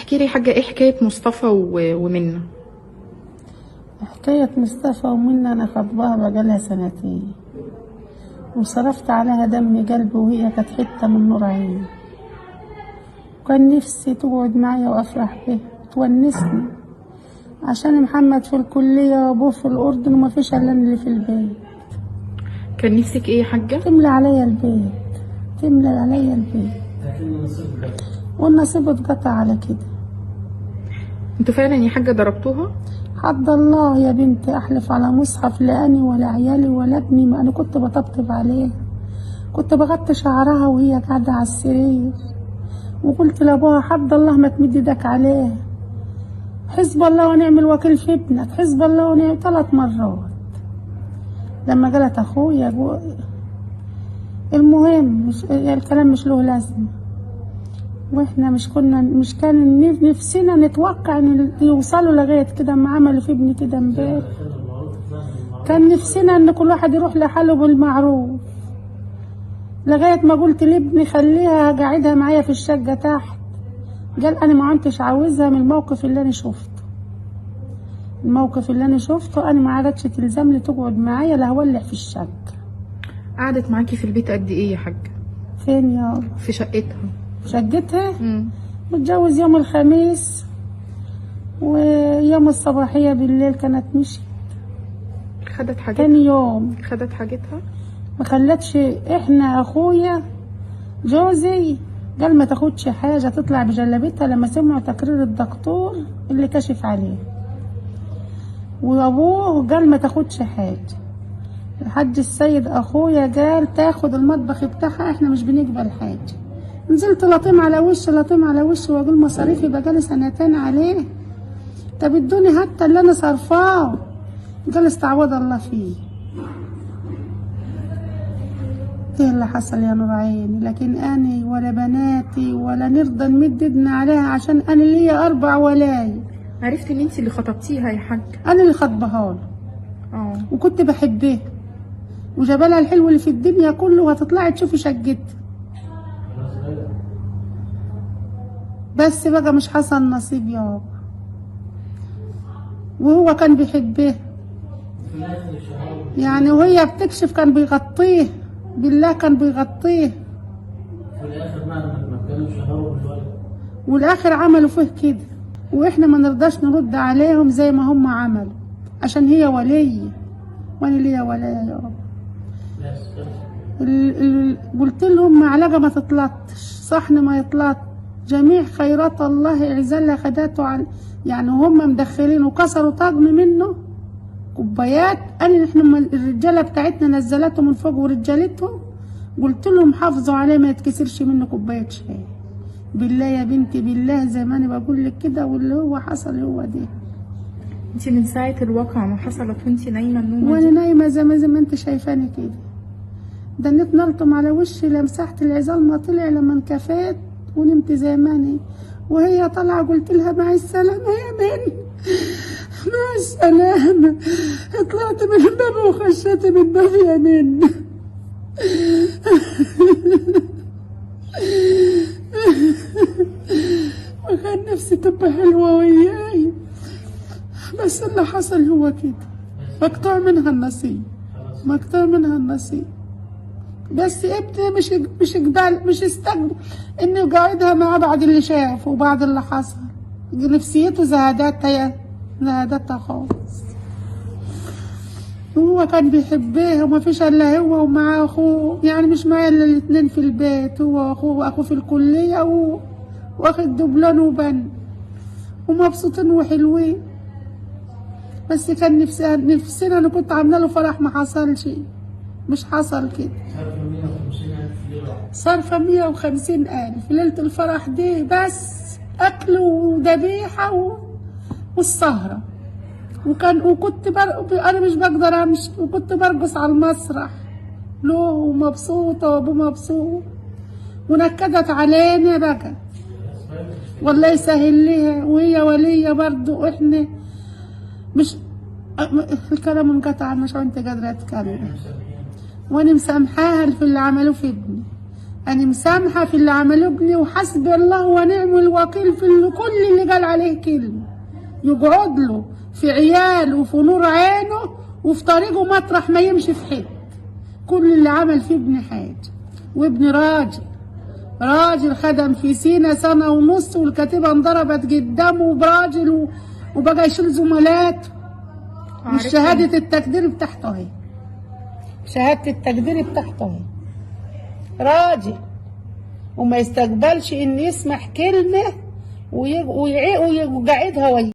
احكي لي حاجة، ايه حكاية مصطفى ومنى؟ حكاية مصطفى ومنى أنا خطبها بقالها سنتين، وصرفت عليها دم قلبي وهي كانت حتة من نور عيني. وكان نفسي تقعد معايا وأفرح بيها تونسني، عشان محمد في الكلية وأبوه في الأردن ومفيش إلا أنا اللي في البيت. كان نفسك ايه يا حاجة؟ تملى عليا البيت، تملى عليا البيت، والنصيب اتقطع على كده. انتوا فعلا يا حاجة ضربتوها؟ حد الله يا بنتي أحلف على مصحف، لا أني ولا عيالي ولا ابني، ما أنا كنت بطبطب عليها، كنت بغطي شعرها وهي قاعدة على السرير، وقلت لأبوها حد الله ما تمد ايدك عليها، حسب الله ونعم الوكيل في ابنك، حسب الله ونعم 3 مرات. لما قالت أخويا المهم الكلام مش له لازمة، واحنا مش كان نفسنا نتوقع ان يوصلوا لغايه كده، ما عملوا في ابني كده امبارح. كان نفسنا ان كل واحد يروح لحاله بالمعروف، لغايه ما قلت لابني خليها قاعدها معايا في الشقه تحت. قال انا ما كنتش عاوزها من الموقف اللي انا شفته، الموقف اللي انا شفته انا ما عادتش تلزم لي تقعد معايا، لا هولع في الشقه. قعدت معاكي في البيت قد ايه يا حاجة؟ فين يا في شقتها؟ شقتها متجوز يوم الخميس، ويوم الصباحية بالليل كانت مشي. خدت حاجتها؟ تاني يوم خدت حاجتها؟ ما خلتش. احنا اخويا جوزي قال ما تاخدش حاجة، تطلع بجلبتها لما سمعوا تقرير الدكتور اللي كشف عليه، وابوه قال ما تاخدش حاجة. الحاج السيد اخويا قال تاخد المطبخ بتاعها، احنا مش بنقبل حاجة. نزلت لطيم على وش لطيم على وش، واقول مصاريفي بقالي 2 سنين عليه، طب ادوني حتى اللي انا صرفاه. قال استعوض الله فيه. ايه اللي حصل يا نور عيني؟ لكن انا ولا بناتي ولا نرضى نمد ايدنا عليها، عشان انا ليا 4 ولاي. عرفت ان انتي اللي خطبتيها يا حاجة؟ انا اللي خطبها له، وكنت بحبها، وجبالها الحلو اللي في الدنيا كله، هتطلعي تشوفي شقتها. بس بقى مش حصل نصيب يابا، وهو كان بيحبها يعني، وهي بتكشف كان بيغطيه، بالله كان بيغطيه. والاخر عملوا فيه كده، واحنا ما نرضاش نرد عليهم زي ما هم عملوا، عشان هي ولية وانا ليا ولاية يابا. قلت لهم معلقة ما تطلطش، صحن ما يطلط، جميع خيرات الله اعزلها خداته يعني هم مدخلين وكسروا طقم منه كوبايات. انا احنا الرجاله بتاعتنا نزلته من فوق ورجالته، قلت لهم حافظوا عليه ما يتكسرش منه كوبايه شاي. بالله يا بنتي بالله زي ما انا بقول لك كده، واللي هو حصل هو ده. انتي من ساعه الواقعه ما حصلت وانتي نايمه النومه وانا نايمه زي ما انت شايفاني كده، دنيت نلطم على وشي لمسحت العزال ما طلع، لما انكفيت ونمت زي ما انا، وهي طالعه قلت لها مع السلامه يا من، مع السلامه. طلعت من الباب وخشيت من الباب يا من. وكان نفسي تبقى حلوه وياي، بس اللي حصل هو كده، مقطوع منها النصيب، مقطوع منها النصيب. بس ابني مش اقبال، مش استقبل اني قاعدها معاه بعد اللي شافه وبعد اللي حصل. نفسيته زهدتها خالص. وهو كان بيحبها وما فيش الا هو ومعاه اخوه، يعني مش معايا الا الاتنين في البيت، هو واخوه في الكليه واخد دبلان وبن، ومبسوطين وحلوين. بس كان نفسنا، انا كنت عامله له فرح ما حصلش، مش حصل كده. صرفة 150,000 ليلة الفرح دي، بس أكل وذبيحة والسهرة. وكنت أنا مش بقدر أمشي، وكنت برقص على المسرح له، ومبسوطة وأبوه مبسوط، ونكدت علينا بقى والله يسهل لها، وهي ولية برضو. إحنا مش الكلام انقطع، مش انت قادرة أتكلم، وانا مسامحاها في اللي عملوه في ابني، انا مسامحه في اللي عملوه ابني، وحسبي الله ونعم الوكيل في كل اللي قال عليه كلمه. يقعد له في عياله وفي نور عينه وفي طريقه مطرح ما يمشي في حته. كل اللي عمل فيه ابني حاجه، وابني راجل خدم في سينا 1.5 سنة والكتيبه انضربت قدامه براجل وبقى يشيل زملاته. مش شهاده التقدير بتاعته اهي، شهاده التقدير بتاعته اهي. راجل وما يستقبلش ان يسمح كلمه ويقعدها وياه.